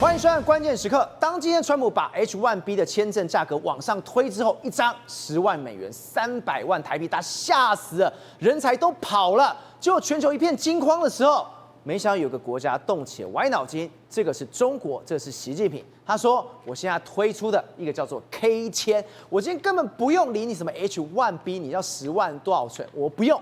欢迎收看关键时刻。当今天川普把 H1B 的签证价格往上推之后，一张10万美元，300万台币，大家吓死了，人才都跑了。结果全球一片惊慌的时候，没想到有个国家动起了歪脑筋，这个是中国，这是习近平。他说：“我现在推出的一个叫做 K 签，我今天根本不用理你什么 H1B， 你要10万多少钱，我不用，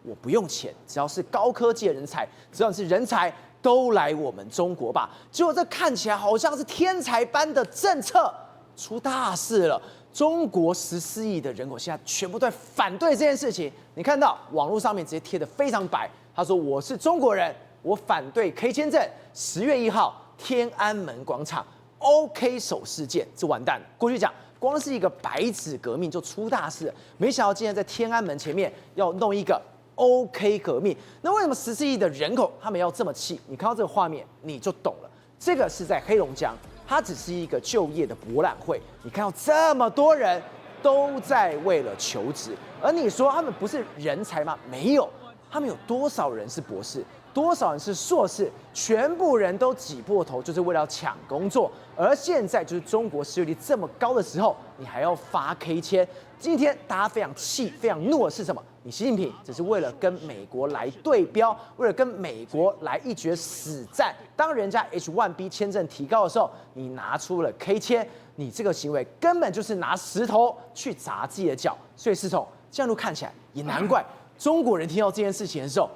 我不用钱，只要是高科技的人才，只要是人才。”都来我们中国吧！结果这看起来好像是天才般的政策，出大事了。中国14亿的人口现在全部都在反对这件事情。你看到网络上面直接贴得非常白，他说：“我是中国人，我反对 K 签证。10月1号，天安门广场 OK 手事件，这完蛋了。过去讲，光是一个白纸革命就出大事了，没想到今天在天安门前面要弄一个。” OK 革命，那为什么14亿的人口他们要这么气？你看到这个画面你就懂了。这个是在黑龙江，它只是一个就业的博览会。你看到这么多人都在为了求职，而你说他们不是人才吗？没有，他们有多少人是博士？多少人是硕士？全部人都挤破头，就是为了抢工作。而现在就是中国失业率这么高的时候，你还要发 K 签。今天大家非常气、非常怒的是什么？你习近平只是为了跟美国来对标，为了跟美国来一决死战。当人家 H1B 签证提高的时候，你拿出了 K 签，你这个行为根本就是拿石头去砸自己的脚。所以世聪，这样路看起来也难怪中国人听到这件事情的时候。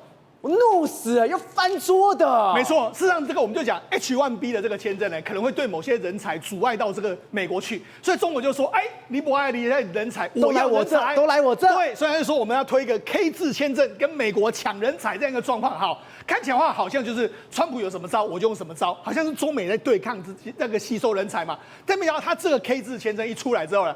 我怒死了，要翻桌的。没错，事实上这个我们就讲 H1B 的这个签证呢，可能会对某些人才阻碍到这个美国去，所以中国就说，你不爱你人才，我要人才，都来我这。对，所以他就说我们要推一个 K 字签证，跟美国抢人才这样一个状况。好，看起来的话好像就是川普有什么招我就用什么招，好像是中美在对抗那个吸收人才嘛。但没想到他这个 K 字签证一出来之后呢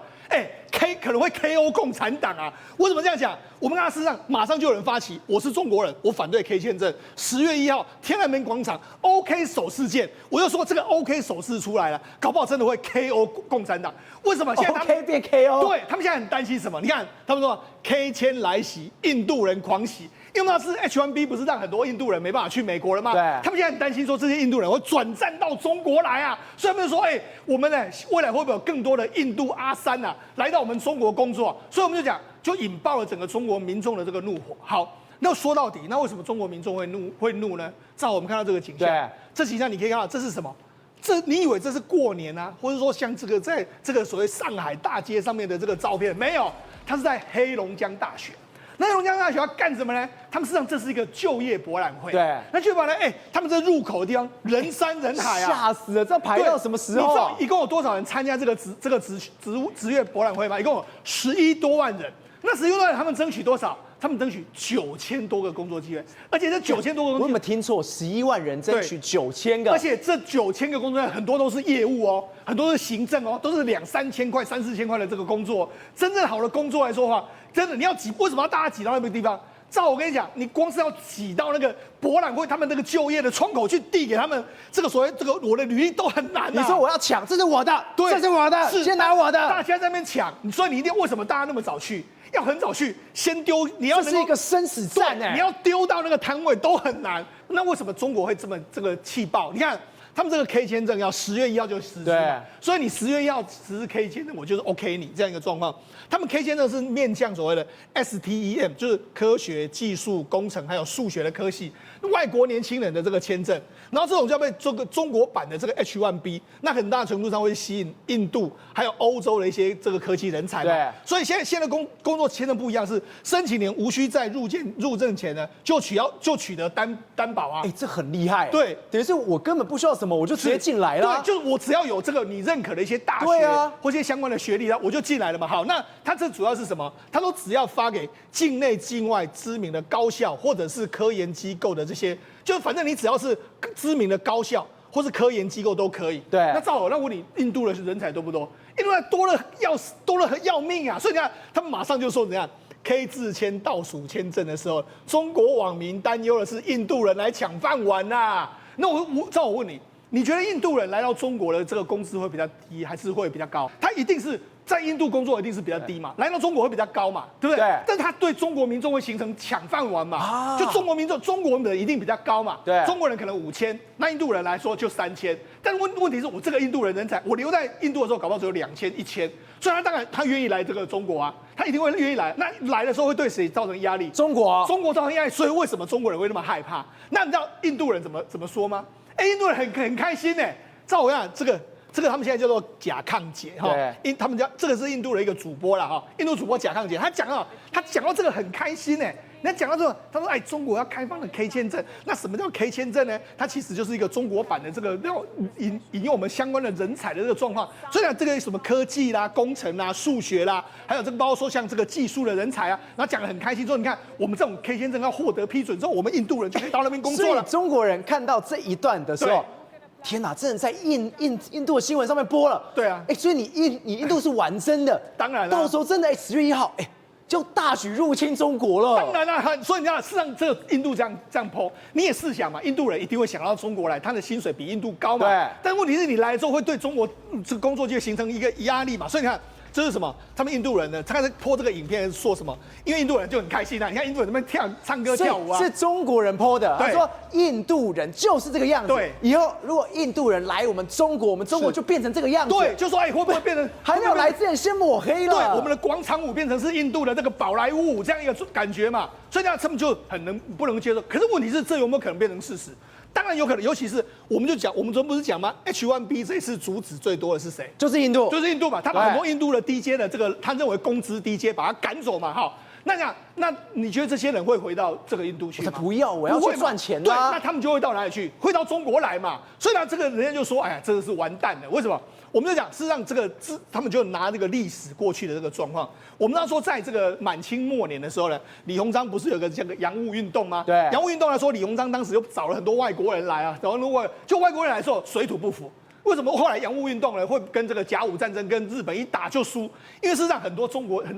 ，K 可能会 KO 共产党啊！为什么这样讲？我们看他事实上马上就有人发起，我是中国人，我反对 K 签证。10月1号，天安门广场 OK 手事件，我就说这个 OK 手势出来了，搞不好真的会 KO 共产党。为什么？现在他们 OK 变 KO？ 对他们现在很担心什么？你看他们说 K 签来袭，印度人狂喜。因为那是 H1B 不是让很多印度人没办法去美国了吗？对，他们现在很担心说这些印度人会转战到中国来啊，所以他们就说，我们呢未来会不会有更多的印度阿三啊来到我们中国工作？所以我们就讲，就引爆了整个中国民众的这个怒火。好，那说到底，那为什么中国民众会怒呢？照我们看到这个景象，这景象你可以看到这是什么？你以为这是过年啊，或者说像这个在这个所谓上海大街上面的这个照片？没有，它是在黑龙江大学。那黑龙江大学要干什么呢？他们实际上这是一个就业博览会。对，那就把呢，他们这入口的地方人山人海啊，吓死了！这排到什么时候？你知道一共有多少人参加这个职业博览会吗？一共有11多万人。那11多万人，他们争取多少？他们争取9000多个工作机会，而且这9000多个工作机会，我有没有听错？11万人争取9000个，而且这9000个工作很多都是业务哦，很多是行政哦，都是2、3千块、3、4千块的这个工作。真正好的工作来说的话，真的你要挤，为什么要大家挤到那个地方？照我跟你讲，你光是要挤到那个博览会，他们那个就业的窗口去递给他们这个所谓这个我的履历都很难啊。你说我要抢，这是我的，对，这是我的，先拿我的。大家在那边抢，所以你一定为什么大家那么早去？要很早去，先丢，你要这是一个生死战你要丢到那个摊位都很难。那为什么中国会这个气爆？你看他们这个 K 签证要10月1号就实施嘛，所以你10月1号实施 K 签证，我就是 OK 你这样一个状况。他们 K 签证是面向所谓的 STEM， 就是科学、技术、工程还有数学的科系，外国年轻人的这个签证。然后这种就要被做个中国版的这个 H1B， 那很大程度上会吸引印度还有欧洲的一些这个科技人才嘛。对，所以现在工作签证不一样，是申请人无需在入证前呢就取得担保啊。这很厉害。对，等于是我根本不需要什么，我就直接进来了。对，就是我只要有这个你认可的一些大学，对啊，或一些相关的学历，我就进来了嘛。好，那它这主要是什么？它都只要发给境内、境外知名的高校或者是科研机构的这些，就反正你只要是知名的高校或是科研机构都可以。对，那照我，那问你，印度的人才多不多？印度人多了要命啊！所以你看，他们马上就说怎样 ？K 字签倒数签证的时候，中国网民担忧的是印度人来抢饭碗呐。那照我问你，你觉得印度人来到中国的这个工资会比较低，还是会比较高？他一定是在印度工作一定是比较低嘛，来到中国会比较高嘛，对不对？对但是他对中国民众会形成抢饭碗嘛，啊就中国民众，中国人一定比较高嘛，对中国人可能5000，那印度人来说就3000，但问题是我这个印度人才，我留在印度的时候搞不好只有2000、1000，所以他当然他愿意来这个中国啊，他一定会愿意来。那来的时候会对谁造成压力？中国造成压力，所以为什么中国人会那么害怕？那你知道印度人怎么说吗？印度人很开心呢。照我讲，这个他们现在叫做甲亢节哈，他们家这个是印度的一个主播啦哈，印度主播甲亢节，他讲到这个很开心呢。那讲到这个，他说：“哎，中国要开放的 K 签证，那什么叫 K 签证呢？它其实就是一个中国版的这个要引用我们相关的人才的这个状况。所以呢，这个什么科技啦、工程啦、数学啦，还有这个包括说像这个技术的人才啊，然后讲得很开心，说你看我们这种 K 签证要获得批准之后，我们印度人就可以到那边工作了。所以中国人看到这一段的时候。”天哪，真的在印度的新闻上面播了。对啊，所以你印度是玩真的，当然了，到时候真的10月1号，就大举入侵中国了。当然了，所以你知道，事实上这个印度这样抛，你也试想嘛，印度人一定会想到中国来，他的薪水比印度高嘛。对。但问题是你来了之后，会对中国这个工作界形成一个压力嘛。所以你看。这是什么？他们印度人呢？他在播这个影片说什么？因为印度人就很开心啊！你看印度人那边唱歌跳舞啊，是中国人播的。他说印度人就是这个样子。对，以后如果印度人来我们中国，我们中国就变成这个样子。对，就说会不会变成还没有来之前先抹黑了？对，我们的广场舞变成是印度的这个宝莱坞舞这样一个感觉嘛，所以呢，他们就不能接受。可是问题是，这有没有可能变成事实？当然有可能，尤其是我们昨天不是讲吗 ？H1B 这次阻止最多的是谁？就是印度，嘛。他把很多印度的低阶的这个，他认为工资低阶，把他赶走嘛，哈。那你觉得这些人会回到这个印度去吗？不要，我要去赚钱对，那他们就会到哪里去？会到中国来嘛。所以呢，这个人家就说，哎呀，这个是完蛋的。为什么？我们就讲，事实上他们就拿这个历史过去的这个状况。我们知道说，在这个满清末年的时候呢，李鸿章不是有个这个洋务运动吗？对，洋务运动来说，李鸿章当时就找了很多外国人来啊，然后外国人来说水土不服。为什么后来洋务运动呢会跟这个甲午战争跟日本一打就输？因为事实上很多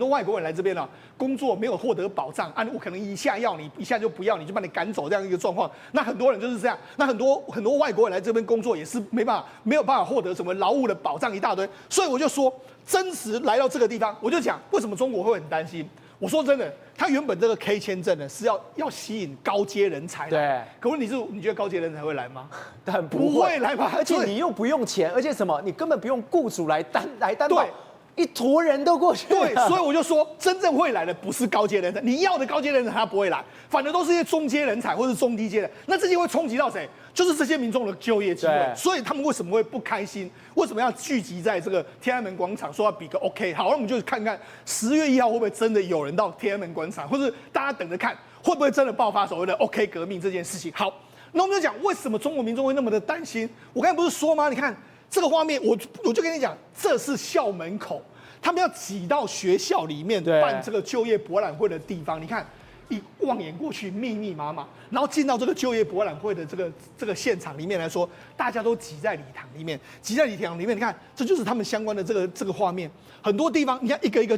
外国人来这边工作没有获得保障啊，我可能一下要你，一下就不要你，就把你赶走这样一个状况。那很多人就是这样，那很多外国人来这边工作也是没有办法获得什么劳务的保障一大堆。所以我就说，真实来到这个地方，我就讲为什么中国会很担心。我说真的，他原本这个 K 签证呢是要吸引高阶人才，对。可问题是，你觉得高阶人才会来吗？但不会来嘛，而且你又不用钱，而且什么，你根本不用雇主来担保，对，一坨人都过去。对，所以我就说，真正会来的不是高阶人才，你要的高阶人才他不会来，反而都是一些中阶人才或是中低阶的，那这些会冲击到谁？就是这些民众的就业机会。所以他们为什么会不开心？为什么要聚集在这个天安门广场，说要比个 OK？ 好，那我们就看看10月1号会不会真的有人到天安门广场，或者大家等着看会不会真的爆发所谓的 OK 革命这件事情。好，那我们就讲为什么中国民众会那么的担心？我刚才不是说吗？你看这个画面，我就跟你讲，这是校门口，他们要挤到学校里面办这个就业博览会的地方。你看。一望眼过去，密密麻麻，然后进到这个就业博览会的这个现场里面来说，大家都挤在礼堂里面，你看，这就是他们相关的这个画面。很多地方，你看一个，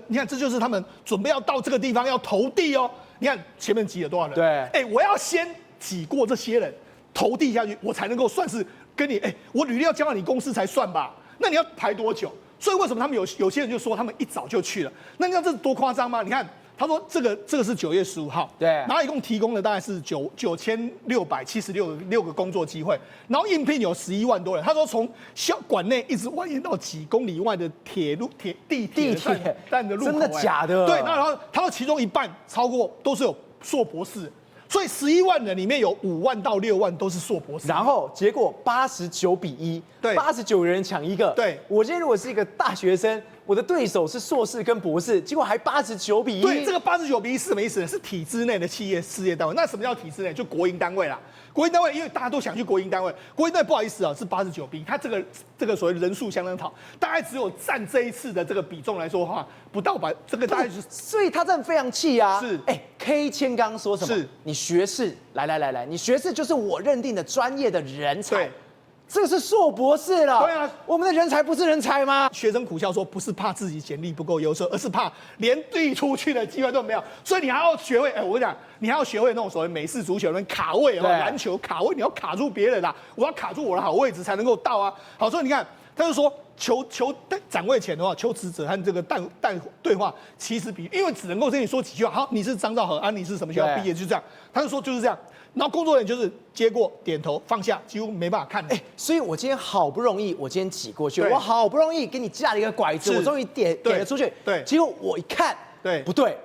你看这就是他们准备要到这个地方要投递哦。你看前面挤了多少人？对，我要先挤过这些人，投递下去，我才能够算是跟你，我履历要交到你公司才算吧？那你要排多久？所以为什么他们有些人就说他们一早就去了？那你知道这多夸张吗？你看。他说这个是9月15号，对，然后一共提供了大概是9676个工作机会，然后应聘有11万多人。他说从馆内一直蜿蜒到几公里外的地铁站的路口，真的假的？对，那然后他说其中一半超过都是有硕博士。所以11万人里面有5万到6万都是硕博士，然后结果89比1，对，89个人抢一个。对，我今天如果是一个大学生，我的对手是硕士跟博士，结果还89比1。对，这个89比1是什么意思呢？是体制内的企业事业单位。那什么叫体制内？就国营单位啦。国营单位，因为大家都想去国营单位，国营单位不好意思啊，是89比1，它这个所谓人数相当少，大概只有占这一次的这个比重来说的话，不到这个大概就是，所以他真的非常气啊。是，K 千刚说什么？是你学士，来，你学士就是我认定的专业的人才。对。这个是硕博士了，对啊，我们的人才不是人才吗？学生苦笑说，不是怕自己简历不够优秀，而是怕连递出去的机会都没有。所以你还要学会，我跟你讲，你还要学会那种所谓美式足球那卡位篮球卡位，你要卡住别人啦，我要卡住我的好位置才能够到啊。好，所以你看他就说求展位前的话，求职者和这个带对话其实比，因为只能够跟你说几句话。好，你是张兆和啊，你是什么学校毕业，就这样。他就说就是这样。然后工作人员就是接过、点头、放下，几乎没办法看。所以我今天好不容易，我今天挤过去，我好不容易给你架了一个拐子，我终于点了出去。对，结果我一看，对，不对，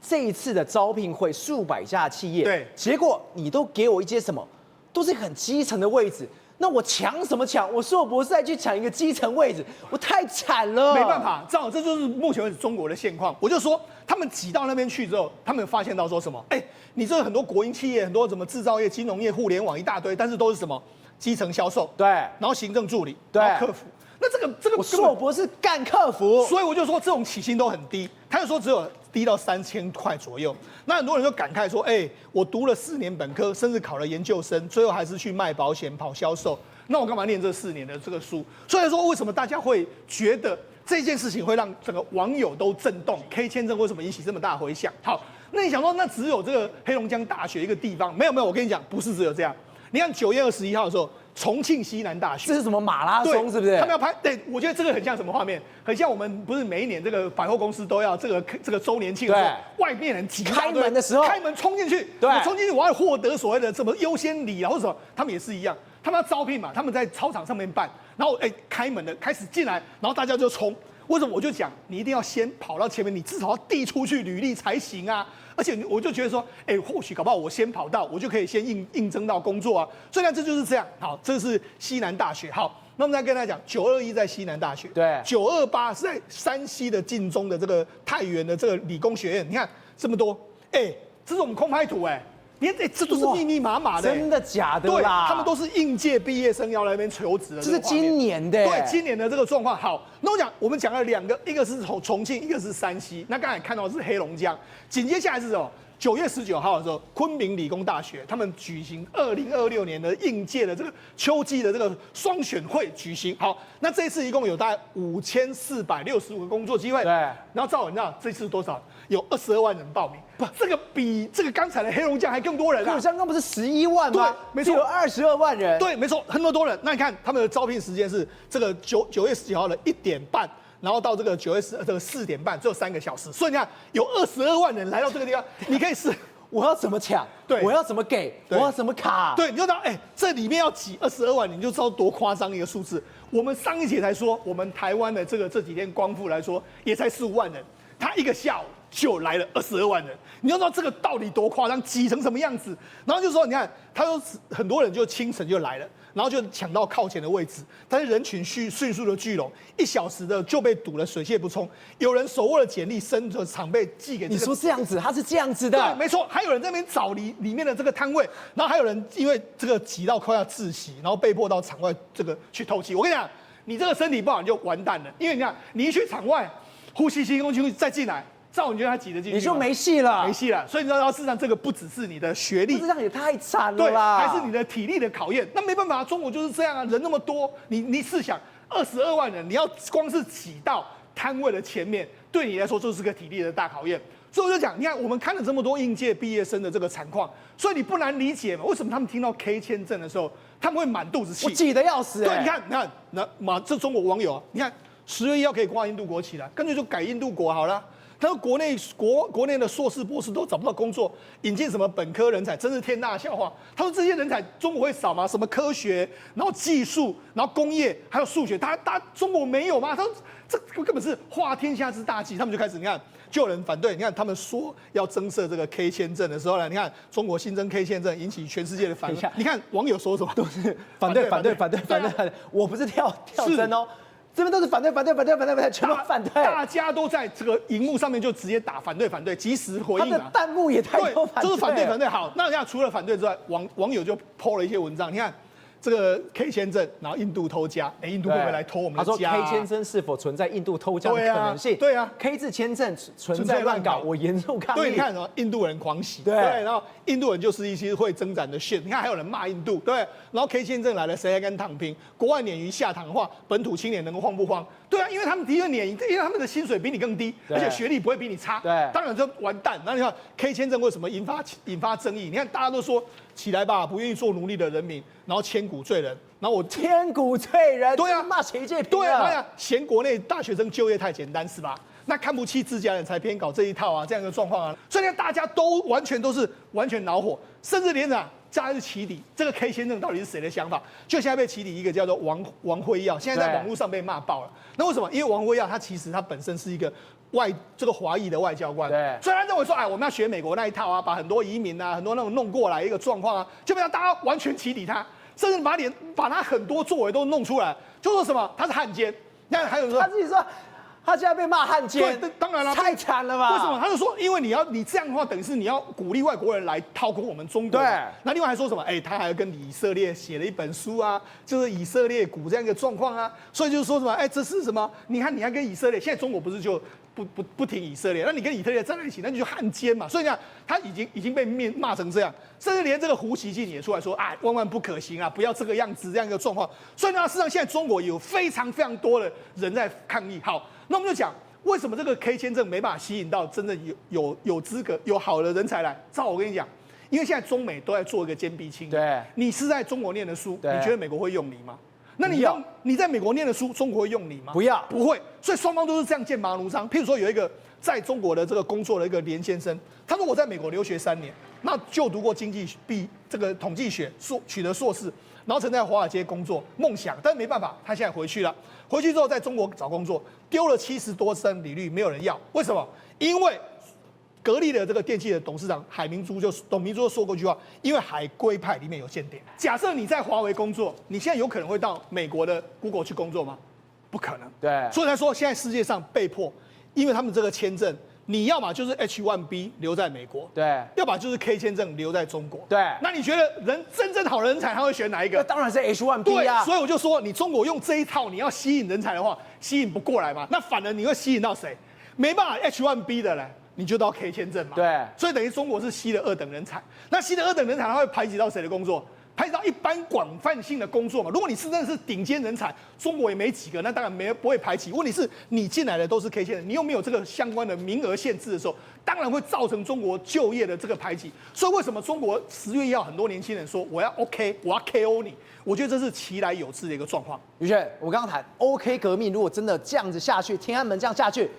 这一次的招聘会数百家企业，对，结果你都给我一些什么，都是很基层的位置。那我抢什么抢？我硕博士再去抢一个基层位置，我太惨了。没办法，正好这就是目前为止中国的现况。我就说，他们挤到那边去之后，他们发现到说什么？你这很多国营企业，很多什么制造业、金融业、互联网一大堆，但是都是什么基层销售，对，然后行政助理，对，然后客服。那这个我硕博士干客服，所以我就说这种起薪都很低。他就说只有低到3000块左右。那很多人就感慨说，我读了4年本科，甚至考了研究生，最后还是去卖保险、跑销售。那我干嘛念这4年的这个书？所以说，为什么大家会觉得这件事情会让整个网友都震动 ？K 签证为什么引起这么大回响？好，那你想说，那只有这个黑龙江大学一个地方？没有，我跟你讲，不是只有这样。你看9月21号的时候，重庆西南大学，这是什么马拉松？是不是？他们要拍？对，我觉得这个很像什么画面？很像我们不是每一年这个百货公司都要这个周年庆的时候，外面人挤开门的时候，开门冲进去，对，我冲进去，我要获得所谓的什么优先礼啊，或者什么，他们也是一样。他们要招聘嘛，他们在操场上面办，然后开门的开始进来，然后大家就冲。为什么？我就讲你一定要先跑到前面，你至少要递出去履历才行啊。而且我就觉得说，或许搞不好我先跑到，我就可以先应征到工作啊。所以呢，这就是这样。好，这是西南大学。好，那我们再跟大家讲，921在西南大学，对，928是在山西的晋中的这个太原的这个理工学院。你看这么多，这是我们空拍图你看，这都是密密麻麻的，真的假的啦？对，他们都是应届毕业生要来那边求职的。这是今年的，对，今年的这个状况。好，那我们讲了2个，一个是重庆，一个是山西。那刚才看到的是黑龙江，紧接下来是什么？9月19号的时候，昆明理工大学他们举行2026年的应届的这个秋季的这个双选会举行。好，那这一次一共有大概5465个工作机会。对，然后赵文，你知道这次多少？有22万人报名。不，这个比这个刚才的黑龙江还更多人啊！黑龙江刚不是11万吗？对，没错，有22万人。对，没错，很多人。那你看他们的招聘时间是这个9月19号的1点半，然后到这个9月4点半，只有3个小时。所以你看，有22万人来到这个地方，你可以试。我要怎么抢？对，我要怎么给？我要怎么卡？对，你就知道，这里面要挤22万，你就知道多夸张一个数字。我们上一节才说，我们台湾的这几天光复来说，也才15万人，他一个下午就来了22万人，你就知道这个到底多夸张，挤成什么样子。然后就说，你看，他说很多人就清晨就来了，然后就抢到靠前的位置，但是人群迅速的聚拢，1小时的就被堵了水泄不通。有人手握了简历，生着常被寄给。你说这样子，他是这样子的，对，没错。还有人在那边找里面的这个摊位，然后还有人因为这个挤到快要窒息，然后被迫到场外这个去透气。我跟你讲，你这个身体不好你就完蛋了，因为你看你一去场外呼吸新空气再进来。照你觉得他挤得进去，你就没戏了，没戏了。所以你知道，事实上这个不只是你的学历，这样也太惨了啦，对，还是你的体力的考验。那没办法，中国就是这样啊，人那么多，你试想，22万人，你要光是挤到摊位的前面，对你来说就是个体力的大考验。所以我就讲，你看我们看了这么多应届毕业生的这个惨况，所以你不难理解嘛，为什么他们听到 K 签证的时候，他们会满肚子气，我挤得要死。对，你看，这中国网友啊，你看10月1号可以挂印度国旗了，干脆就改印度国好了。他说国内的硕士博士都找不到工作，引进什么本科人才，真是天大的笑话。他说这些人才中国会少吗？什么科学，然后技术，然后工业，还有数学，中国没有吗？他说这根本是化天下之大忌。他们就开始，你看就有人反对。你看他们说要增设这个 K 签证的时候呢，你看中国新增 K 签证引起全世界的反应。你看网友说什么都是反对，我不是跳针哦。这边都是反对，全都反对，大家都在这个荧幕上面就直接打反对，及时回应他的弹幕也太多反对，就是反对。好，那除了反对之外，网友就 po 了一些文章，你看。这个 K 签证，然后印度偷家，印度会不会来偷我们的家？他说 K 签证是否存在印度偷家的可能性？对啊 ，K 字签证存在乱搞，我严重抗议。对，你看什么印度人狂喜，对，然后印度人就是一些会增长的炫，你看还有人骂印度，对，然后 K 签证来了，谁还敢躺平？国外鲶鱼下躺的话，本土青年能够慌不慌？对啊，因为他们的确鲶鱼，因为他们的薪水比你更低，而且学历不会比你差，对，当然就完蛋。那你看 K 签证为什么引发争议？你看大家都说起来吧，不愿意做奴隶的人民，然后千古罪人。然后我千古罪人，对啊骂习近平对啊，了。嫌国内大学生就业太简单是吧？那看不起自家人才偏搞这一套啊，这样的状况啊，所以呢，大家都完全恼火，甚至连加入起底这个 K 先生到底是谁的想法？就现在被起底一个叫做王辉耀，现在在网络上被骂爆了。那为什么？因为王辉耀他其实他本身是一个这个华裔的外交官，对，所以他认为说，哎，我们要学美国那一套啊，把很多移民啊，很多那种弄过来一个状况啊，就让大家完全起底他，甚至把他很多作为都弄出来，就说什么他是汉奸。那还有说他自己说。他现在被骂汉奸，对，当然了，太惨了吧？为什么？他就说，因为你这样的话，等于是你要鼓励外国人来掏空我们中国。对。那另外还说什么？他还要跟以色列写了一本书啊，就是以色列股这样一个状况啊。所以就是说什么？这是什么？你看，你还跟以色列，现在中国不是就不挺以色列？那你跟以色列站在一起，那你就汉奸嘛。所以呢，他已经被骂成这样，甚至连这个胡锡进也出来说，万万不可行啊，不要这个样子这样一个状况。所以呢，事实上现在中国有非常非常多的人在抗议。好。那我们就讲，为什么这个 K 签证没办法吸引到真正有资格、有好的人才来？照我跟你讲，因为现在中美都在做一个坚壁清野。对，你是在中国念的书，你觉得美国会用你吗？那你在美国念的书，中国会用你吗？不要，不会。所以双方都是这样剑拔弩张。譬如说有一个在中国的这个工作的一个连先生，他说我在美国留学3年，那就读过这个统计学，取得硕士。然后曾在华尔街工作，梦想，但是没办法，他现在回去了。回去之后，在中国找工作，丢了70多%履历，没有人要。为什么？因为格力的这个电器的董事长董明珠就说过一句话：因为海归派里面有间谍。假设你在华为工作，你现在有可能会到美国的 Google 去工作吗？不可能。对，所以才说现在世界上被迫，因为他们这个签证。你要么就是 H1B 留在美国，对，要么就是 K 签证留在中国，对。那你觉得真正好的人才他会选哪一个？那当然是 H1B 啊。所以我就说，你中国用这一套，你要吸引人才的话，吸引不过来嘛。那反而你会吸引到谁？没办法 H1B 的嘞，你就到 K 签证嘛。对。所以等于中国是吸了2等人才。那吸了2等人才，他会排挤到谁的工作？排挤到一般广泛性的工作嘛。如果你是真的是顶尖人才，中国也没几个，那当然不会排挤。问题是你进来的都是 K 签证，你又没有这个相关的名额限制的时候，当然会造成中国就业的这个排挤。所以为什么中国10月1号很多年轻人说我要 OK， 我要 KO 你？我觉得这是其来有自的一个状况。宇轩，我刚刚谈 OK 革命，如果真的这样子下去，天安门这样下去，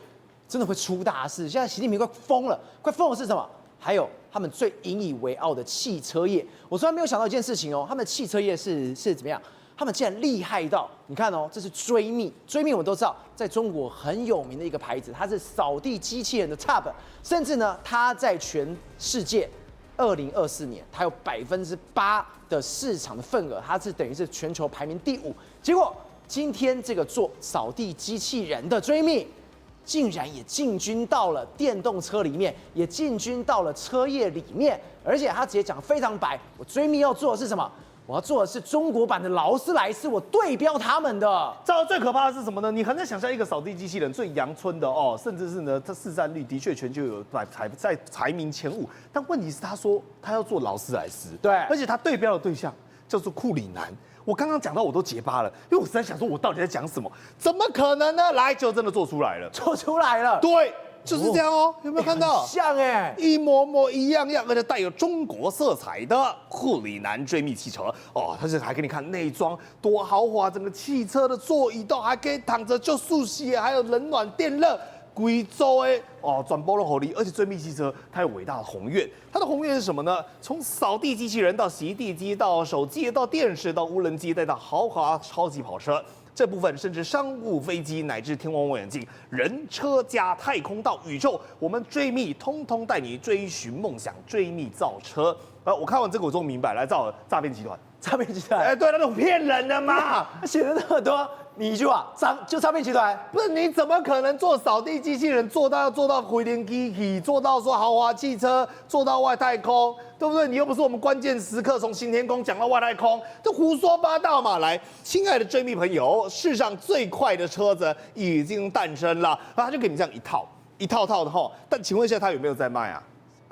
真的会出大事。现在习近平快疯了，快疯的是什么？还有他们最引以为傲的汽车业，我从来没有想到一件事情哦，他们的汽车业是怎么样？他们竟然厉害到，你看哦，这是追觅我们都知道，在中国很有名的一个牌子，它是扫地机器人的 Top， 甚至呢，它在全世界2024年，它有8%的市场的份额，它是等于是全球排名第5。结果今天这个做扫地机器人的追觅，竟然也进军到了电动车里面，也进军到了车业里面，而且他直接讲非常白，我追觅要做的是什么？我要做的是中国版的劳斯莱斯，我对标他们的。这最可怕的是什么呢？你很难想象一个扫地机器人最阳春的哦，甚至是呢，它市占率的确全球有在排名前5。但问题是，他说他要做劳斯莱斯，对，而且他对标的对象叫做库里南。我刚刚讲到我都结巴了，因为我实在想说，我到底在讲什么？怎么可能呢？来，就真的做出来了，做出来了。对。就是这样哦，有没有看到？像哎，一模模一样样，而且带有中国色彩的库里南追觅汽车哦，它是还给你看内装多豪华，整个汽车的座椅都还可以躺着就速洗，还有冷暖电热，贵州哎哦，转播了火力，而且追觅汽车它有伟大的宏愿，它的宏愿是什么呢？从扫地机器人到洗地机到手机到电视到无人机，再到豪华超级跑车。这部分甚至商务飞机乃至天文望远镜、人车加太空到宇宙，我们追觅，通通带你追寻梦想，追觅造车。我看完这个我终于明白，来造诈骗集团，诈骗集团，对，那种骗人的嘛，他写的那么多，你一句话，就诈骗集团，不是你怎么可能做扫地机器人要做到回连机器，做到说豪华汽车，做到外太空？对不对？你又不是我们关键时刻从行天宫讲到外太空，这胡说八道嘛！来，亲爱的追觅朋友，世上最快的车子已经诞生了，他就给你这样一套的哈。但请问一下，他有没有在卖啊？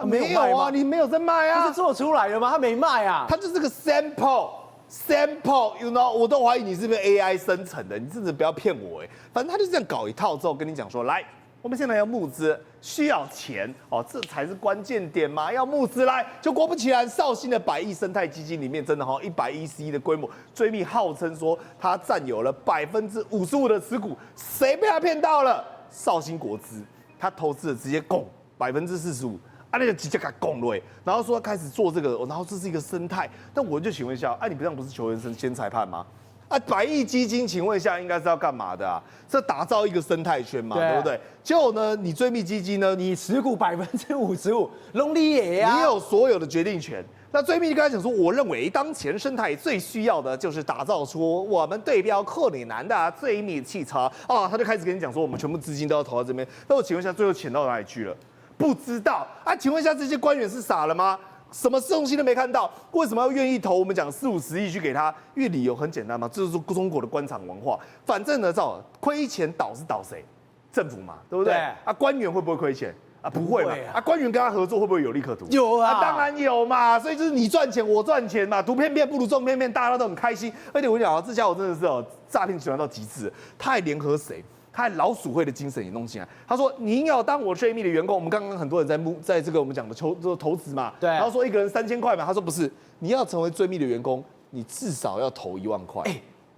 没有啊，你没有在卖啊？他是做出来的吗？他没卖啊，他就是个 sample，you know， 我都怀疑你是不是 AI 生成的，你真的不要骗我哎。反正他就这样搞一套之后，跟你讲说，来，我们现在要募资，需要钱哦，这才是关键点嘛，要募资来。就果不其然，绍兴的100亿生态基金里面真的111的规模，追觅号称说它占有了55%的持股，谁被他骗到了？绍兴国资，他投资的直接拱45%。啊，那个直接给他拱了，然后说开始做这个，然后这是一个生态。但我就请问一下，你这样不是球员先裁判吗？100亿基金，请问一下，应该是要干嘛的啊？是打造一个生态圈嘛，对不对？结果呢，你追觅基金呢，你持股55%，龙里野呀，你有所有的决定权。那追觅刚才讲说，我认为当前生态最需要的就是打造出我们对标克里南的追觅汽车啊，他就开始跟你讲说，我们全部资金都要投到这边。那我请问一下，最后钱到哪里去了？不知道啊？请问一下，这些官员是傻了吗？什么东西都没看到，为什么要愿意投我们讲40-50亿去给他？因为理由很简单嘛，这就是中国的官场文化。反正呢，亏钱倒是倒谁？政府嘛，对不对？对官员会不会亏钱？不会嘛？官员跟他合作会不会有利可图？有啊，当然有嘛。所以就是你赚钱，我赚钱嘛，图片片不如中片片，大家都很开心。而且我跟你讲这家伙真的是诈骗集团到极致，他还联合谁？他还老鼠会的精神也弄进来。他说：“您要当我追觅的员工，我们刚刚很多人在这个我们讲的投资嘛，对。然后说一个人3000块嘛，他说不是，你要成为追觅的员工，你至少要投1万块。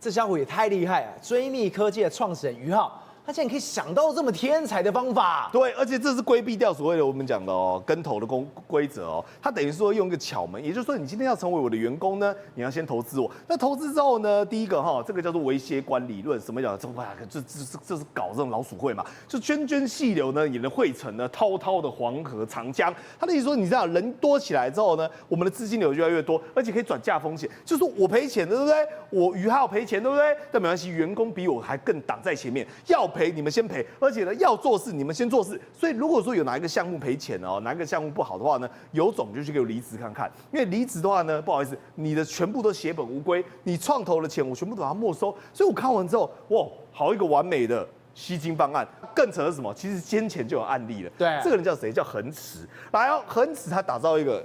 这家伙也太厉害了！追觅科技的创始人于浩，他竟然可以想到这么天才的方法。对，而且这是规避掉所谓的我们讲的跟投的规则他等于说用一个巧门，也就是说你今天要成为我的员工呢，你要先投资我。那投资之后呢，第一个这个叫做微接官理论，什么讲？这是搞这种老鼠会嘛？就涓细流呢，也能汇成呢滔滔的黄河长江。他的意思说，你这样人多起来之后呢，我们的资金流越来越多，而且可以转嫁风险。就是说我赔钱，对不对？我于浩赔钱，对不对？但没关系，员工比我还更挡在前面，要赔你们先赔，而且呢要做事你们先做事。所以如果说有哪一个项目赔钱哪一个项目不好的话呢，有种就去给我离职看看。因为离职的话呢，不好意思，你的全部都血本无归，你创投的钱我全部都把它没收。所以我看完之后，哇，好一个完美的吸金方案。更扯的是什么？其实先前就有案例了。对，这个人叫谁？叫恒驰。然后恒驰他打造一个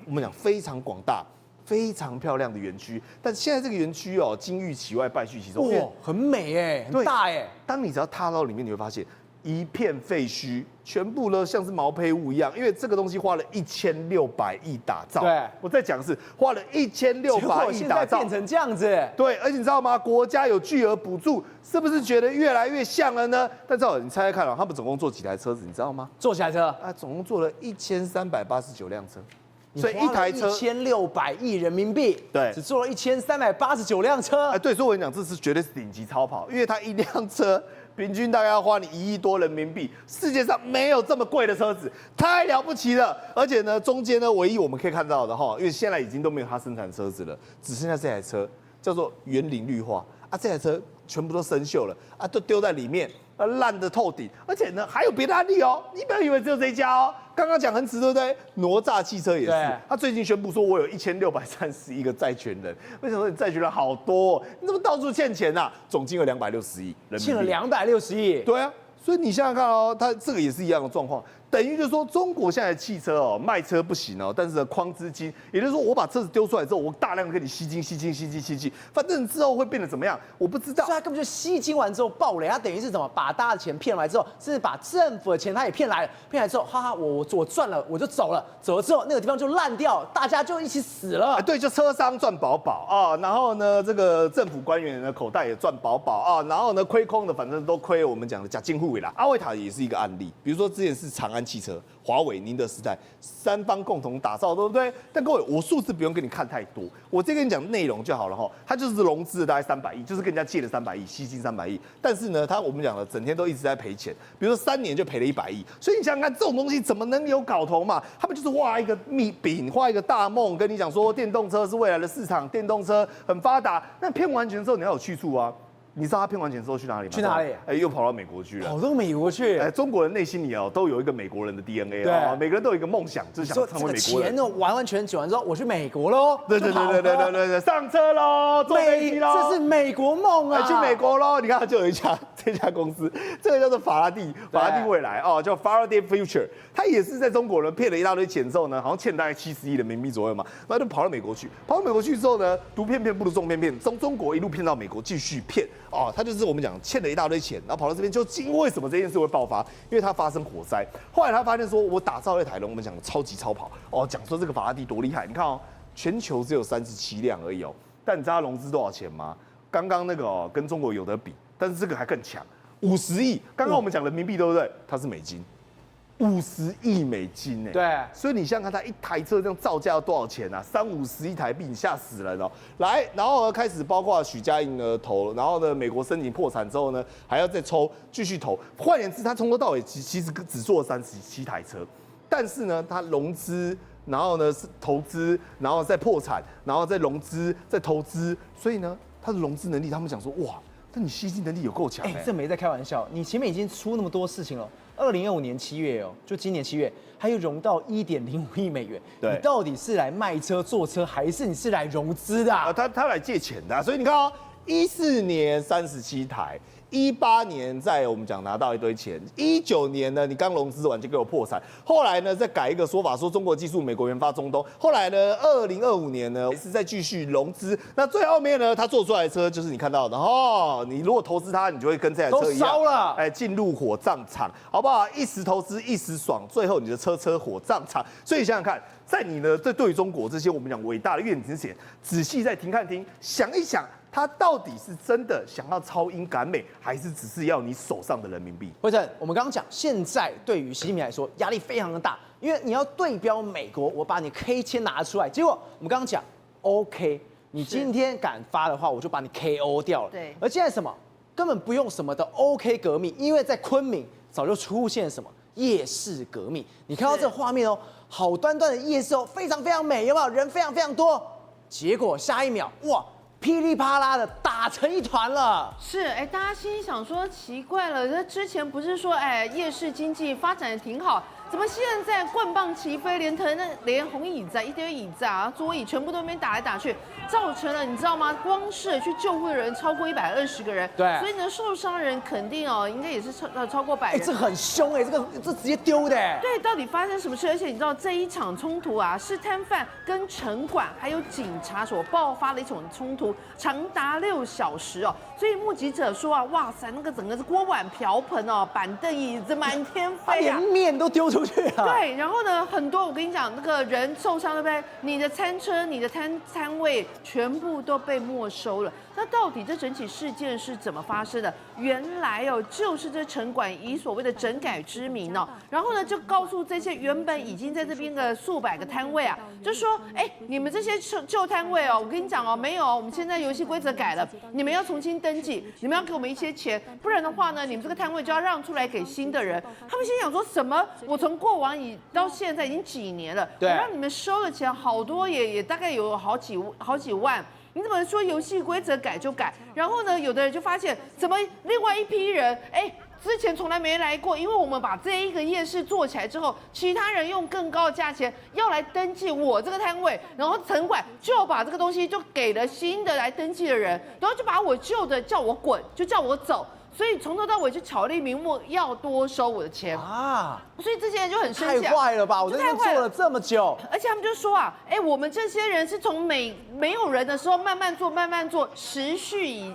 我们讲非常广大、非常漂亮的园区，但现在这个园区金玉其外，败絮其中。哇，很美很大当你只要踏到里面，你会发现一片废墟，全部呢像是毛坯屋一样，因为这个东西花了1600亿打造。对，我再讲是花了1600亿打造，变成这样子。对，而且你知道吗？国家有巨额补助，是不是觉得越来越像了呢？但是你猜猜看他们总共做几台车子，你知道吗？做几台车？总共做了1389辆车。所以一台车1600亿人民币，对，只做了1389辆车。对，所以我跟你讲，这是绝对是顶级超跑，因为它一辆车平均大概要花你1亿多人民币，世界上没有这么贵的车子，太了不起了。而且呢，中间呢，唯一我们可以看到的因为现在已经都没有它生产车子了，只剩下这台车叫做园林绿化这台车全部都生锈了都丢在里面。烂得透顶，而且呢还有别的案例你不要以为只有这一家刚刚讲恒驰对不对？哪吒汽车也是，他最近宣布说我有1631个债权人。为什么说你债权人好多你怎么到处欠钱总金额260亿人民币，欠了260亿。对啊，所以你想想看它这个也是一样的状况。等于就是说，中国现在的汽车卖车不行但是框资金，也就是说，我把车子丢出来之后，我大量跟你吸金，反正之后会变得怎么样，我不知道。所以他根本就吸金完之后爆雷，他等于是怎么把大家的钱骗来之后，甚至把政府的钱他也骗来了，骗来之后，哈哈，我赚了我就走了，走了之后那个地方就烂掉，大家就一起死了。对，就车商赚饱饱然后呢，这个政府官员的口袋也赚饱饱然后呢，亏空的反正都亏我们讲的假进户尾啦。阿维塔也是一个案例，比如说之前是长安汽车、华为、宁德时代3方共同打造，对不对？但各位，我数字不用跟你看太多，我直接跟你讲内容就好了它就是融资了大概300亿，就是跟人家借了300亿，吸金300亿。但是呢，我们讲了，整天都一直在赔钱，比如说3年就赔了100亿。所以你想想看，这种东西怎么能有搞头嘛？他们就是画一个饼，画一个大梦，跟你讲说电动车是未来的市场，电动车很发达。那骗完钱之后，你要有去处你知道他骗完钱之后去哪里吗？去哪里？又跑到美国去了。跑到美国去？中国人内心里都有一个美国人的 DNA 每个人都有一个梦想，就是想成为美国人。钱完完全完之后，我去美国喽。对，上车喽，坐飞机喽。这是美国梦去美国喽！你看，就有一家这家公司，这个叫做法拉第未来哦，叫 Faraday Future， 它也是在中国呢骗了一大堆钱之后呢，好像欠大概70亿人民币左右嘛，然后就跑到美国去，之后呢，毒骗骗不如重骗骗，从中国一路骗到美国继续骗哦，他就是我们讲欠了一大堆钱，然后跑到这边，就因为什么这件事会爆发？因为它发生火灾，后来他发现说，我打造了一台我们讲的超级超跑哦，讲说这个法拉第多厉害，你看哦，全球只有37辆而已哦，但你知道它融资多少钱吗？刚刚那个哦跟中国有得比，但是这个还更强，50亿，刚刚我们讲人民币对不对？它是美金。50亿美金呢？对，所以你想想看，它一台车这样造价要多少钱啊？30-50亿台币，你吓死人哦！来，然后呢开始包括许家印呢投，然后呢美国申请破产之后呢，还要再继续投。换言之，他从头到尾其实只做了37台车，但是呢，他融资，然后呢是投资，然后再破产，然后再融资，再投资，所以呢，他的融资能力，他们讲说哇，那你吸金能力有够强这没在开玩笑，你前面已经出那么多事情了。2025年7月哦，就今年7月，还有融到1.05亿美元。对，你到底是来卖车坐车，还是你是来融资的？他来借钱的，所以你看哦，14年37台。18年在我们讲拿到一堆钱，19年呢你刚融资完就给我破产，后来呢再改一个说法说中国技术美国研发中东，后来呢2025年呢是再继续融资，那最后面呢他做出来的车就是你看到的哦，你如果投资它，你就会跟这台车一样，都烧了，进入火葬场，好不好？一时投资一时爽，最后你的车火葬场，所以想想看。在你呢，这对于中国这些我们讲伟大的愿景之前，仔细再听，想一想，他到底是真的想要超英赶美，还是只是要你手上的人民币？辉正，我们刚刚讲，现在对于习近平来说压力非常的大，因为你要对标美国，我把你 K 签拿出来，结果我们刚刚讲 OK， 你今天敢发的话，我就把你 KO 掉了。对，而现在什么根本不用什么的 OK 革命，因为在昆明早就出现什么夜市革命，你看到这个画面哦。好端端的夜市哦，非常非常美，有没有？人非常非常多，结果下一秒，哇，噼里啪啦的打成一团了。是，大家心里想说奇怪了，这之前不是说，夜市经济发展的挺好，怎么现在棍棒齐飞，连红椅子啊、一堆椅子啊、桌椅全部都被打来打去，造成了你知道吗？光是去救护的人超过120个人，对，所以呢，受伤人肯定哦，应该也是超过100人。这很凶这直接丢的。对，到底发生什么事？而且你知道这一场冲突啊，是摊贩跟城管还有警察所爆发的一种冲突，长达6小时哦。所以目击者说啊，哇塞，那个整个是锅碗瓢盆哦，板凳椅子满天飞啊，连面都丢出去了。对，然后呢，很多我跟你讲，那个人受伤对不对？你的餐车、你的摊位全部都被没收了。那到底这整起事件是怎么发生的？原来哦，就是这城管以所谓的整改之名哦，然后呢就告诉这些原本已经在这边的数百个摊位啊，就说，你们这些旧摊位哦，我跟你讲哦，没有哦，我们现在游戏规则改了，你们要重新登记，你们要给我们一些钱，不然的话呢，你们这个摊位就要让出来给新的人。他们心想说什么？我从过往到现在已经几年了，我让你们收的钱好多也大概有好几万。你怎么说游戏规则改就改？然后呢，有的人就发现，怎么另外一批人，之前从来没来过，因为我们把这一个夜市做起来之后，其他人用更高的价钱要来登记我这个摊位，然后城管就把这个东西就给了新的来登记的人，然后就把我旧的叫我滚，就叫我走。所以从头到尾就巧立名目要多收我的钱啊！所以这些人就很生气，太坏了吧！我在这边做了这么久，而且他们就说啊，我们这些人是从没有人的时候慢慢做，持续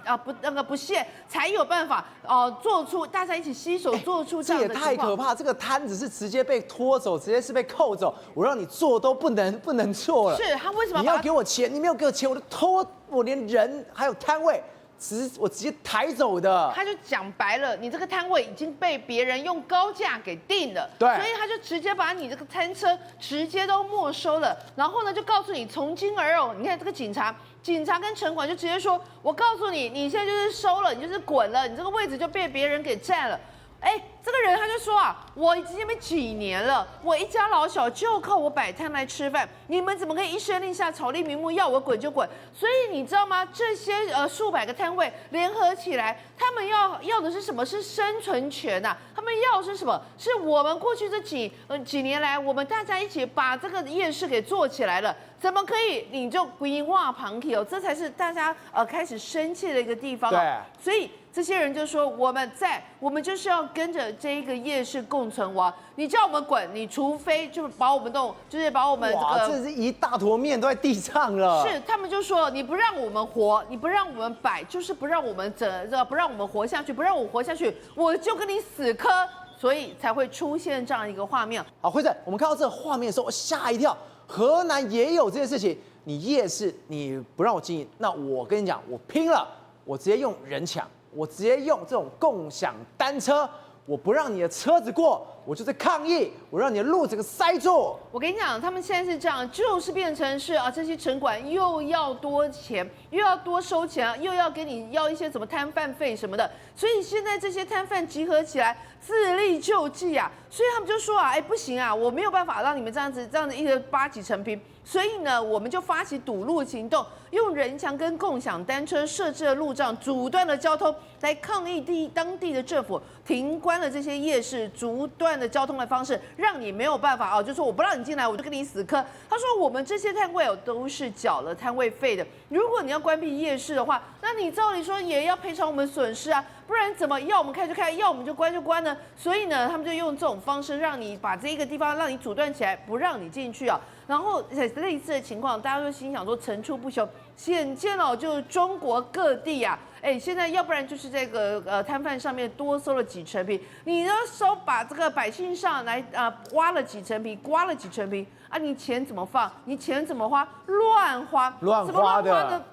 不懈，才有办法做出大家一起携手做出这样的情况。这也太可怕！这个摊子是直接被拖走，直接是被扣走，我让你做都不能做了。是他为什么？你要给我钱，你没有给我钱，我就拖，我连人还有摊位。我直接抬走的，他就讲白了，你这个摊位已经被别人用高价给定了，对，所以他就直接把你这个餐车直接都没收了，然后呢就告诉你从今而后，你看这个警察跟城管就直接说，我告诉你，你现在就是收了，你就是滚了，你这个位置就被别人给占了。这个人他就说啊，我已经这边几年了，我一家老小就靠我摆摊来吃饭，你们怎么可以一声令下，草立名目，要我滚就滚？所以你知道吗？这些数百个摊位联合起来，他们要的是什么？是生存权呐！他们要的是什么？是我们过去这几年来，我们大家一起把这个夜市给做起来了。怎么可以你就规划旁体哦？这才是大家开始生气的一个地方。对，所以这些人就说我们就是要跟着这一个夜市共存亡。你叫我们滚，你除非就把我们就是把我们哇，这是一大坨面都在地上了。是，他们就说你不让我们活，你不让我们摆，就是不让我们不让我们活下去，不让我活下去，我就跟你死磕。所以才会出现这样一个画面。好，辉正，我们看到这个画面的时候，我吓一跳。河南也有这件事情，你夜市你不让我经营，那我跟你讲，我拼了，我直接用人抢，我直接用这种共享单车，我不让你的车子过，我就是抗议，我让你的路整个塞住。我跟你讲，他们现在是这样，就是变成是这些城管又要多钱，又要多收钱，又要给你要一些什么摊贩费什么的，所以现在这些摊贩集合起来自力救济啊，所以他们就说不行啊，我没有办法让你们这样子一个八级成平，所以呢，我们就发起堵路行动，用人墙跟共享单车设置了路障，阻断了交通，来抗议当地的政府停关了这些夜市，阻断了交通的方式，让你没有办法就说我不让你进来，我就跟你死磕。他说我们这些摊位都是缴了摊位费的，如果你要关闭夜市的话，那你照理说也要赔偿我们损失啊，不然怎么要我们开就开，要我们就关就关呢？所以呢，他们就用这种方式让你把这个地方让你阻断起来，不让你进去啊。然后类似的情况，大家都心想说层出不穷，显见就是中国各地啊，现在要不然就是这个摊贩上面多收了几成皮，你要把这个百姓上来挖了几成皮，刮了几成皮啊，你钱怎么放？你钱怎么花？乱花，乱怎么花的。乱花呢？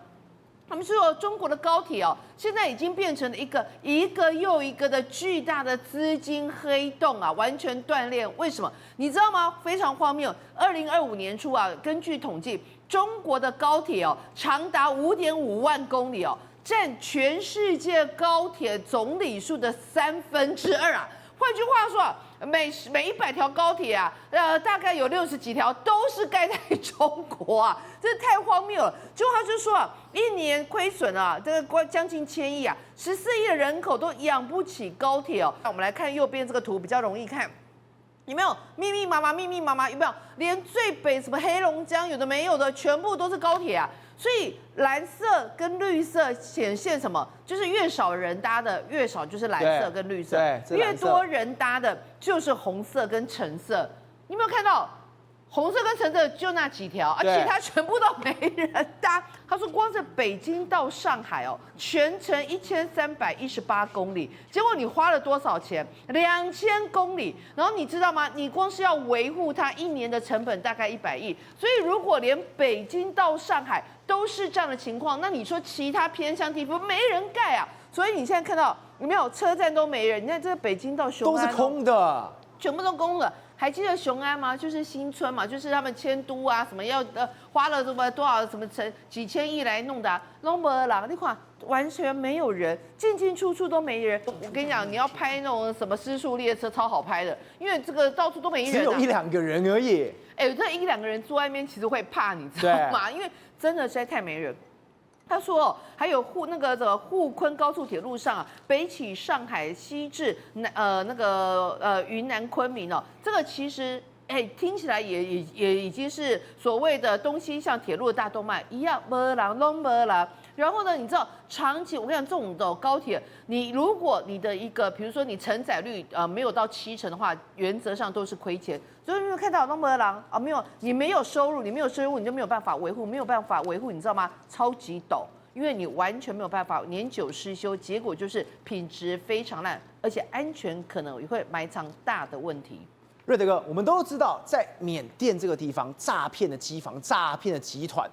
他们说中国的高铁现在已经变成了一个又一个的巨大的资金黑洞啊，完全断裂。为什么？你知道吗？非常荒谬。2025年初根据统计，中国的高铁长达5.5万公里占全世界高铁总里数的2/3啊。换句话说每100条高铁大概有60几条都是盖在中国啊，这太荒谬了。结果他就说一年亏损这个将近1000亿14亿的人口都养不起高铁那我们来看右边这个图，比较容易看。有没有密密麻麻？有没有连最北什么黑龙江有的没有的，全部都是高铁啊？所以蓝色跟绿色显现什么？就是越少人搭的越少，就是蓝色跟绿色；越多人搭的就是红色跟橙色。你有没有看到？红色跟橙色就那几条，其他全部都没人搭。他说，光是北京到上海全程1318公里，结果你花了多少钱？2000公里。然后你知道吗？你光是要维护它1年的成本大概100亿。所以如果连北京到上海都是这样的情况，那你说其他偏乡地方没人盖啊？所以你现在看到有没有车站都没人？你看这个北京到雄安都是空的，全部都空的。还记得雄安吗？就是新村嘛，就是他们迁都什么要花了什么多少什么几千亿来弄的弄不啦？你看完全没有人，进进出出都没人。我跟你讲，你要拍那种什么失速列车超好拍的，因为这个到处都没人，只有1、2个人而已。这1、2个人坐外面其实会怕，你知道吗？因为真的实在太没人。他说还有沪昆高速铁路上北起上海，西至云南昆明这个其实听起来也已经是所谓的东西向铁路的大动脉一样，没人都没人。然后呢，你知道长期我跟你讲这种的高铁，如果你的比如说你承载率没有到70%的话，原则上都是亏钱。所以你有看到那么狼没有，你没有收入，你就没有办法维护，你知道吗？超级陡，因为你完全没有办法年久失修，结果就是品质非常烂，而且安全可能也会埋藏大的问题。瑞德哥，我们都知道，在缅甸这个地方，诈骗的机房、诈骗的集团，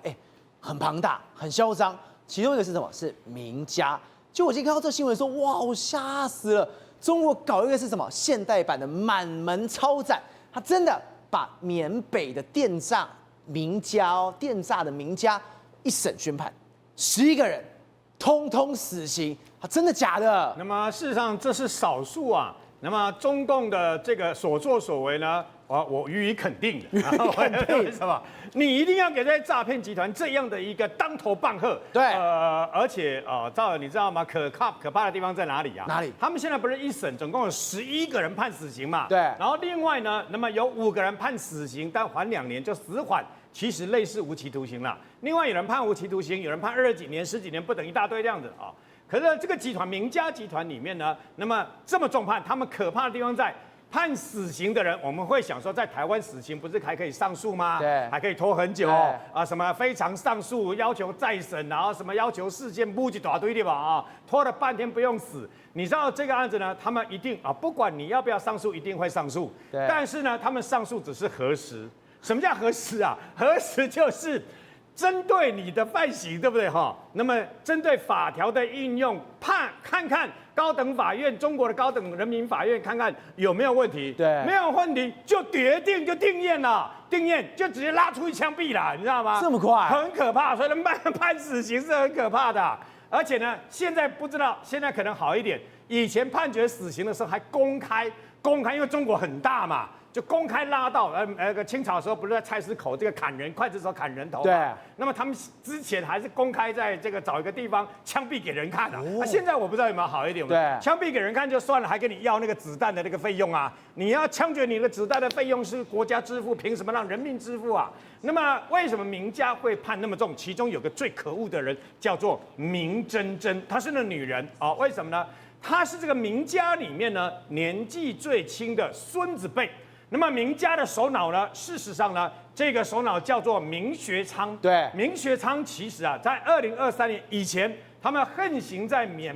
很庞大、很嚣张。其中一个是什么？是名家。就我今天看到这新闻说，哇，我吓死了！中国搞一个是什么？现代版的满门抄斩。他真的把缅北的电诈名家一审宣判，11个人通通死刑。他真的假的？那么事实上，这是少数那么中共的这个所作所为呢，我予以肯定的。为什么？你一定要给这些诈骗集团这样的一个当头棒喝。对。而且赵尔，你知道吗？可怕的地方在哪里啊？哪里？他们现在不是一审总共有11个人判死刑嘛？对。然后另外呢，那么有5个人判死刑，但缓2年，就死缓。其实类似无期徒刑了。另外有人判无期徒刑，有人判20几年、10几年不等，一大堆这样子啊。可是这个集团名家集团里面呢，那么这么重判，他们可怕的地方在判死刑的人，我们会想说，在台湾死刑不是还可以上诉吗？对，还可以拖很久啊，什么非常上诉，要求再审，然后什么要求事件布一大堆的吧啊，拖了半天不用死。你知道这个案子呢，他们一定不管你要不要上诉，一定会上诉。对，但是呢，他们上诉只是核实。什么叫核实啊？核实就是针对你的犯行，对不对哈？那么针对法条的应用，看看高等法院，中国的高等人民法院，看看有没有问题。对，没有问题就决定就定谳了，定谳就直接拉出去枪毙了，你知道吗？这么快，很可怕。所以判死刑是很可怕的。而且呢，现在不知道，现在可能好一点。以前判决死刑的时候还公开，因为中国很大嘛。就公开拉到清朝的时候不是在菜市口这个砍人筷子的时候砍人头嘛？对。那么他们之前还是公开在这个找一个地方枪毙给人看的。现在我不知道有没有好一点。对。枪毙给人看就算了，还跟你要那个子弹的那个费用啊！你要枪决你的子弹的费用是国家支付，凭什么让人民支付啊？那么为什么名家会判那么重？其中有个最可恶的人叫做明珍珍，她是那女人啊？为什么呢？她是这个名家里面呢年纪最轻的孙子辈。那么名家的首脑呢？事实上呢，这个首脑叫做明学昌。对，明学昌其实在2023年以前，他们横行在缅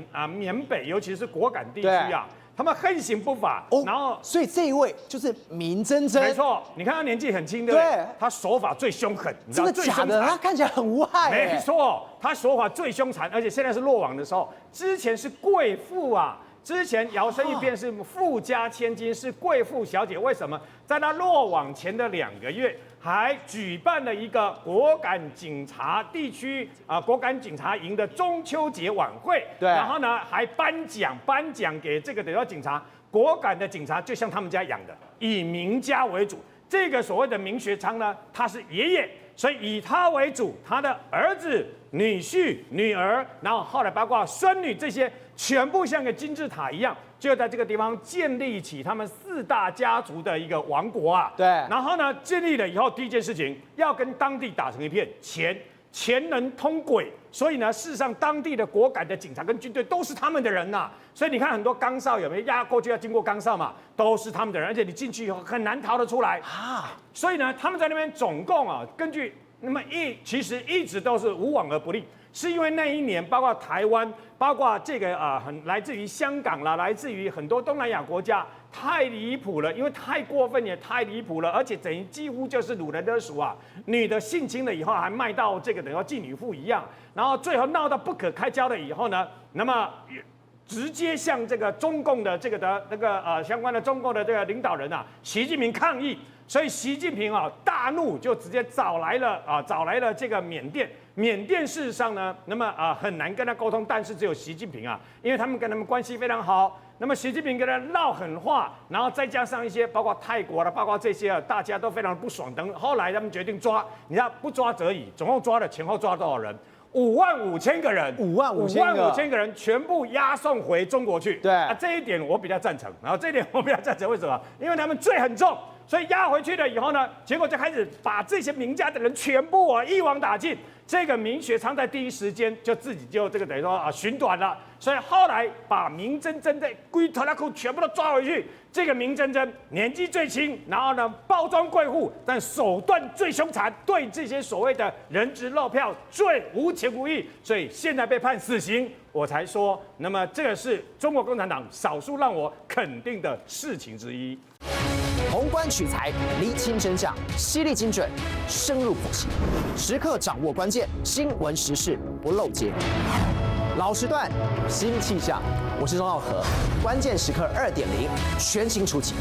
北，尤其是果敢地区啊，他们横行不法。然后，所以这一位就是明珍珍。没错，你看他年纪很轻，对不对？他手法最凶狠，真的假的？他看起来很无害。没错，他手法最凶残，而且现在是落网的时候，之前是贵妇啊。之前摇身一变是富家千金，是贵妇小姐。为什么？在她落网前的2个月，还举办了一个果敢警察地区果敢警察营的中秋节晚会。对。然后呢，还颁奖给这个等于说警察，果敢的警察就像他们家养的，以名家为主。这个所谓的明学昌呢，他是爷爷，所以以他为主，他的儿子、女婿、女儿，然后后来包括孙女这些。全部像个金字塔一样，就在这个地方建立起他们4大家族的一个王国啊。对。然后呢，建立了以后，第一件事情要跟当地打成一片，钱能通轨，所以呢，事实上当地的果敢的警察跟军队都是他们的人呐。所以你看很多岗哨有没有压过去要经过岗哨嘛，都是他们的人，而且你进去以后很难逃得出来啊。所以呢，他们在那边总共根据那么其实一直都是无往而不利。是因为那一年，包括台湾，包括这个来自于香港啦，来自于很多东南亚国家，太离谱了，因为太过分也太离谱了，而且等于几乎就是掳人勒赎啊！女的性侵了以后，还卖到这个等于妓女妇一样，然后最后闹到不可开交了以后呢，那么直接向这个中共的这个的那个相关的中共的这个领导人习近平抗议。所以习近平大怒，就直接找来了这个缅甸。缅甸事实上呢，那么很难跟他沟通，但是只有习近平因为他们跟他们关系非常好。那么习近平跟他唠狠话，然后再加上一些包括泰国的，包括这些大家都非常不爽等。后来他们决定抓，你知道不抓则已，总共抓了前后抓多少人？55000个人，55000个人全部押送回中国去。对这一点我比较赞成。然后这一点我比较赞成，为什么？因为他们罪很重。所以押回去了以后呢，结果就开始把这些名家的人全部一网打尽。这个明学昌在第一时间就自己就这个等于说寻短了，所以后来把明珍珍的龟头拉裤全部都抓回去。这个明珍珍年纪最轻，然后呢包装贵妇，但手段最凶残，对这些所谓的人质漏票最无情无义，所以现在被判死刑。我才说，那么这个是中国共产党少数让我肯定的事情之一。宏观取材，厘清真相，犀利精准，深入剖析，时刻掌握关键，新闻时事不漏接。老时段，新气象，我是钟浩和，关键时刻2.0全新出击。